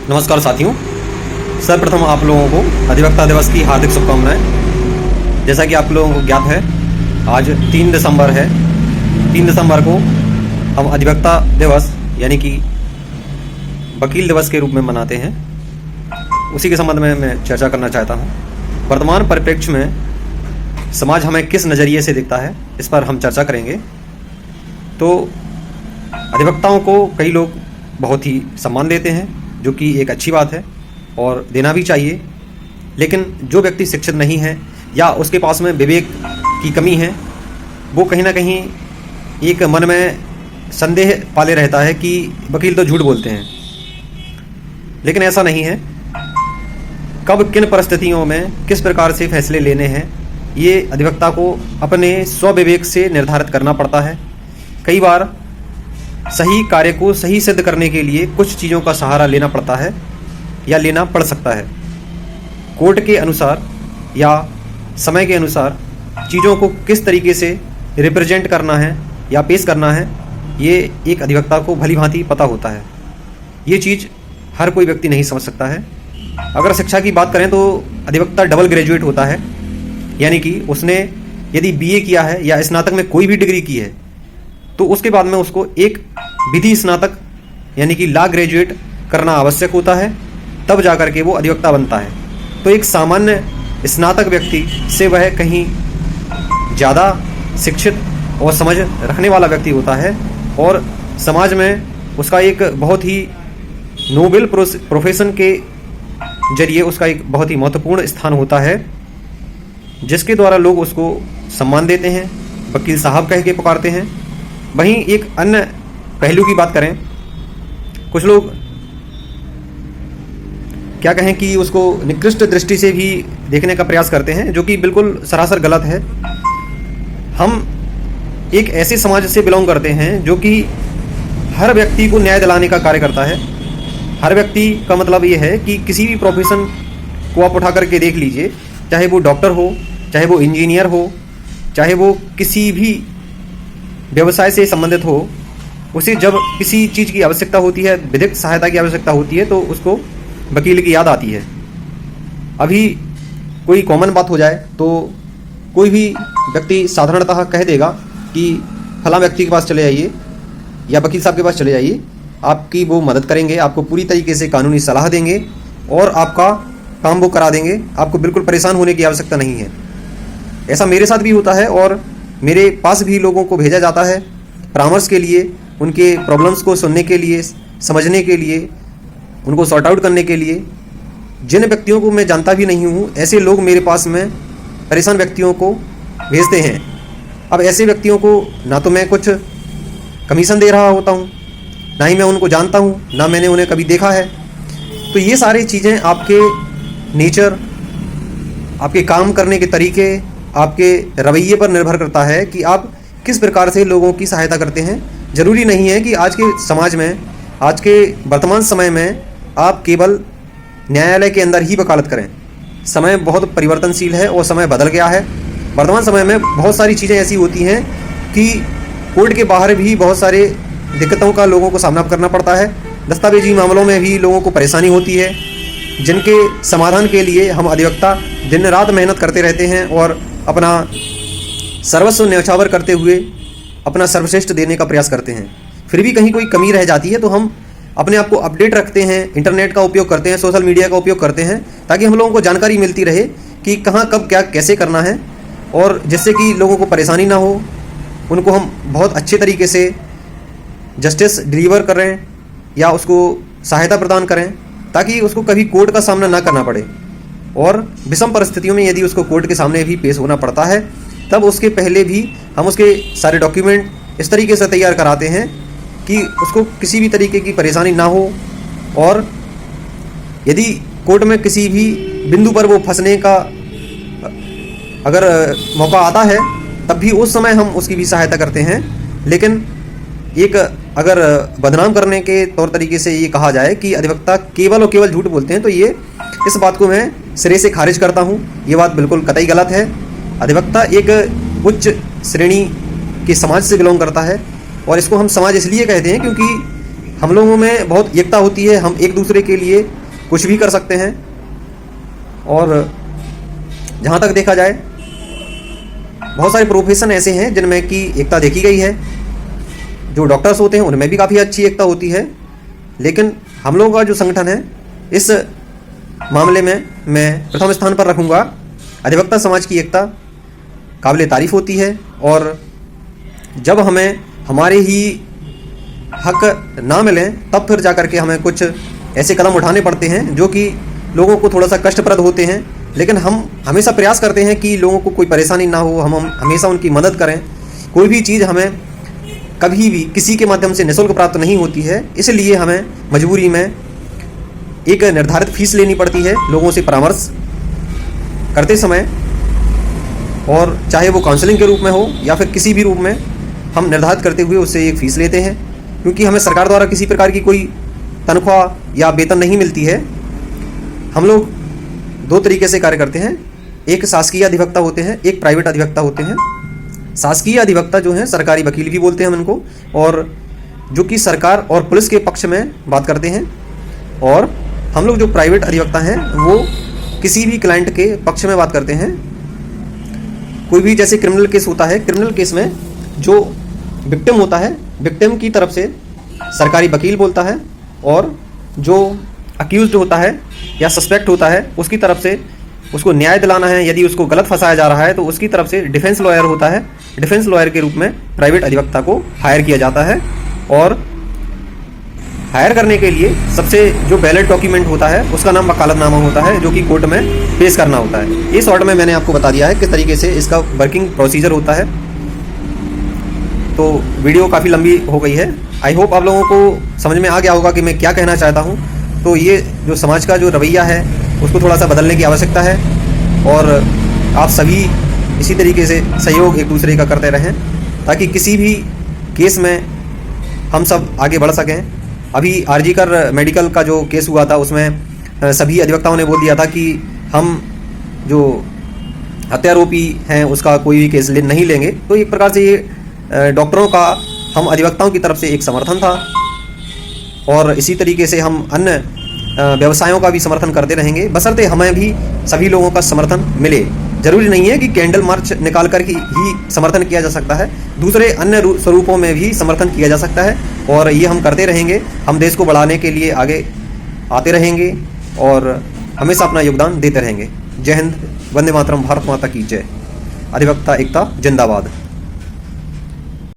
नमस्कार साथियों। सर्वप्रथम आप लोगों को अधिवक्ता दिवस की हार्दिक शुभकामनाएं। जैसा कि आप लोगों को ज्ञात है, आज 3 दिसंबर है। 3 दिसंबर को हम अधिवक्ता दिवस यानी कि वकील दिवस के रूप में मनाते हैं। उसी के संबंध में मैं चर्चा करना चाहता हूं। वर्तमान परिप्रेक्ष्य में समाज हमें किस नज़रिए से दिखता है, इस पर हम चर्चा करेंगे। तो अधिवक्ताओं को कई लोग बहुत ही सम्मान देते हैं, जो कि एक अच्छी बात है और देना भी चाहिए। लेकिन जो व्यक्ति शिक्षित नहीं है या उसके पास में विवेक की कमी है, वो कहीं ना कहीं एक मन में संदेह पाले रहता है कि वकील तो झूठ बोलते हैं। लेकिन ऐसा नहीं है। कब किन परिस्थितियों में किस प्रकार से फैसले लेने हैं, ये अधिवक्ता को अपने स्वविवेक से निर्धारित करना पड़ता है। कई बार सही कार्य को सही सिद्ध करने के लिए कुछ चीज़ों का सहारा लेना पड़ता है या लेना पड़ सकता है। कोर्ट के अनुसार या समय के अनुसार चीज़ों को किस तरीके से रिप्रेजेंट करना है या पेश करना है, ये एक अधिवक्ता को भली भांति पता होता है। ये चीज़ हर कोई व्यक्ति नहीं समझ सकता है। अगर शिक्षा की बात करें तो अधिवक्ता डबल ग्रेजुएट होता है, यानी कि उसने यदि बीए किया है या स्नातक में कोई भी डिग्री की है तो उसके बाद में उसको एक विधि स्नातक यानी कि लॉ ग्रेजुएट करना आवश्यक होता है, तब जाकर के वो अधिवक्ता बनता है। तो एक सामान्य स्नातक व्यक्ति से वह कहीं ज़्यादा शिक्षित और समझ रखने वाला व्यक्ति होता है और समाज में उसका एक बहुत ही नोबेल प्रोफेशन के जरिए उसका एक बहुत ही महत्वपूर्ण स्थान होता है, जिसके द्वारा लोग उसको सम्मान देते हैं, वकील साहब कह के पुकारते हैं। वहीं एक अन्य पहलू की बात करें, कुछ लोग क्या कहें कि उसको निकृष्ट दृष्टि से भी देखने का प्रयास करते हैं, जो कि बिल्कुल सरासर गलत है। हम एक ऐसे समाज से बिलोंग करते हैं जो कि हर व्यक्ति को न्याय दिलाने का कार्य करता है। हर व्यक्ति का मतलब ये है कि किसी भी प्रोफेशन को आप उठा करके देख लीजिए, चाहे वो डॉक्टर हो, चाहे वो इंजीनियर हो, चाहे वो किसी भी व्यवसाय से संबंधित हो, उसे जब किसी चीज़ की आवश्यकता होती है, विधिक सहायता की आवश्यकता होती है, तो उसको वकील की याद आती है। अभी कोई कॉमन बात हो जाए तो कोई भी व्यक्ति साधारणतः कह देगा कि फलां व्यक्ति के पास चले जाइए या वकील साहब के पास चले जाइए, आपकी वो मदद करेंगे, आपको पूरी तरीके से कानूनी सलाह देंगे और आपका काम वो करा देंगे। आपको बिल्कुल परेशान होने की आवश्यकता नहीं है। ऐसा मेरे साथ भी होता है और मेरे पास भी लोगों को भेजा जाता है परामर्श के लिए, उनके प्रॉब्लम्स को सुनने के लिए, समझने के लिए, उनको सॉर्ट आउट करने के लिए। जिन व्यक्तियों को मैं जानता भी नहीं हूँ, ऐसे लोग मेरे पास में परेशान व्यक्तियों को भेजते हैं। अब ऐसे व्यक्तियों को ना तो मैं कुछ कमीशन दे रहा होता हूँ, ना ही मैं उनको जानता हूँ, ना मैंने उन्हें कभी देखा है। तो ये सारी चीज़ें आपके नेचर, आपके काम करने के तरीके, आपके रवैये पर निर्भर करता है कि आप किस प्रकार से लोगों की सहायता करते हैं। ज़रूरी नहीं है कि आज के समाज में, आज के वर्तमान समय में आप केवल न्यायालय के अंदर ही वकालत करें। समय बहुत परिवर्तनशील है और समय बदल गया है। वर्तमान समय में बहुत सारी चीज़ें ऐसी होती हैं कि कोर्ट के बाहर भी बहुत सारे दिक्कतों का लोगों को सामना करना पड़ता है। दस्तावेजी मामलों में भी लोगों को परेशानी होती है, जिनके समाधान के लिए हम अधिवक्ता दिन रात मेहनत करते रहते हैं और अपना सर्वस्व न्यौछावर करते हुए अपना सर्वश्रेष्ठ देने का प्रयास करते हैं। फिर भी कहीं कोई कमी रह जाती है तो हम अपने आप को अपडेट रखते हैं, इंटरनेट का उपयोग करते हैं, सोशल मीडिया का उपयोग करते हैं, ताकि हम लोगों को जानकारी मिलती रहे कि कहाँ कब क्या कैसे करना है, और जिससे कि लोगों को परेशानी ना हो, उनको हम बहुत अच्छे तरीके से जस्टिस डिलीवर करें या उसको सहायता प्रदान करें, ताकि उसको कभी कोर्ट का सामना ना करना पड़े। और विषम परिस्थितियों में यदि उसको कोर्ट के सामने भी पेश होना पड़ता है, तब उसके पहले भी हम उसके सारे डॉक्यूमेंट इस तरीके से तैयार कराते हैं कि उसको किसी भी तरीके की परेशानी ना हो। और यदि कोर्ट में किसी भी बिंदु पर वो फंसने का अगर मौका आता है, तब भी उस समय हम उसकी भी सहायता करते हैं। लेकिन एक अगर बदनाम करने के तौर तरीके से ये कहा जाए कि अधिवक्ता केवल और केवल झूठ बोलते हैं, तो ये इस बात को मैं सिरे से खारिज करता हूँ। ये बात बिल्कुल कतई गलत है। अधिवक्ता एक उच्च श्रेणी के समाज से बिलोंग करता है, और इसको हम समाज इसलिए कहते हैं क्योंकि हम लोगों में बहुत एकता होती है, हम एक दूसरे के लिए कुछ भी कर सकते हैं। और जहाँ तक देखा जाए बहुत सारे प्रोफेशन ऐसे हैं जिनमें कि एकता देखी गई है। जो डॉक्टर्स होते हैं उनमें भी काफ़ी अच्छी एकता होती है, लेकिन हम लोगों का जो संगठन है इस मामले में मैं प्रथम स्थान पर रखूँगा। अधिवक्ता समाज की एकता काबिले तारीफ़ होती है, और जब हमें हमारे ही हक ना मिलें तब फिर जा कर के हमें कुछ ऐसे कदम उठाने पड़ते हैं जो कि लोगों को थोड़ा सा कष्टप्रद होते हैं। लेकिन हम हमेशा प्रयास करते हैं कि लोगों को कोई परेशानी ना हो, हम हमेशा उनकी मदद करें। कोई भी चीज़ हमें कभी भी किसी के माध्यम से निःशुल्क प्राप्त नहीं होती है, इसलिए हमें मजबूरी में एक निर्धारित फीस लेनी पड़ती है लोगों से परामर्श करते समय, और चाहे वो काउंसलिंग के रूप में हो या फिर किसी भी रूप में हम निर्धारित करते हुए उससे एक फ़ीस लेते हैं, क्योंकि हमें सरकार द्वारा किसी प्रकार की कोई तनख्वाह या वेतन नहीं मिलती है। हम लोग दो तरीके से कार्य करते हैं, एक शासकीय अधिवक्ता होते हैं, एक प्राइवेट अधिवक्ता होते हैं। शासकीय अधिवक्ता जो हैं सरकारी वकील भी बोलते हैं हम इनको, और जो कि सरकार और पुलिस के पक्ष में बात करते हैं। और हम लोग जो प्राइवेट अधिवक्ता हैं वो किसी भी क्लाइंट के पक्ष में बात करते हैं। कोई भी जैसे क्रिमिनल केस होता है, क्रिमिनल केस में जो विक्टिम होता है, विक्टिम की तरफ से सरकारी वकील बोलता है, और जो अक्यूज्ड होता है या सस्पेक्ट होता है उसकी तरफ से उसको न्याय दिलाना है, यदि उसको गलत फंसाया जा रहा है तो उसकी तरफ से डिफेंस लॉयर होता है। डिफेंस लॉयर के रूप में प्राइवेट अधिवक्ता को हायर किया जाता है, और हायर करने के लिए सबसे जो वैलिड डॉक्यूमेंट होता है उसका नाम वकालतनामा होता है, जो कि कोर्ट में पेश करना होता है। ये शॉर्ट में मैंने आपको बता दिया है किस तरीके से इसका वर्किंग प्रोसीजर होता है। तो वीडियो काफ़ी लंबी हो गई है। आई होप आप लोगों को समझ में आ गया होगा कि मैं क्या कहना चाहता हूँ। तो ये जो समाज का जो रवैया है उसको थोड़ा सा बदलने की आवश्यकता है, और आप सभी इसी तरीके से सहयोग एक दूसरे का करते रहें ताकि किसी भी केस में हम सब आगे बढ़ सकें। अभी आरजीकर मेडिकल का जो केस हुआ था उसमें सभी अधिवक्ताओं ने बोल दिया था कि हम जो हत्यारोपी हैं उसका कोई भी केस नहीं लेंगे। तो एक प्रकार से ये डॉक्टरों का हम अधिवक्ताओं की तरफ से एक समर्थन था, और इसी तरीके से हम अन्य व्यवसायों का भी समर्थन करते रहेंगे, बशर्ते हमें भी सभी लोगों का समर्थन मिले। जरूरी नहीं है कि कैंडल मार्च निकाल कर ही समर्थन किया जा सकता है, दूसरे अन्य स्वरूपों में भी समर्थन किया जा सकता है, और ये हम करते रहेंगे। हम देश को बढ़ाने के लिए आगे आते रहेंगे और हमेशा अपना योगदान देते रहेंगे। जय हिंद, वंदे मातरम, भारत माता की जय। अधिवक्ता एकता जिंदाबाद।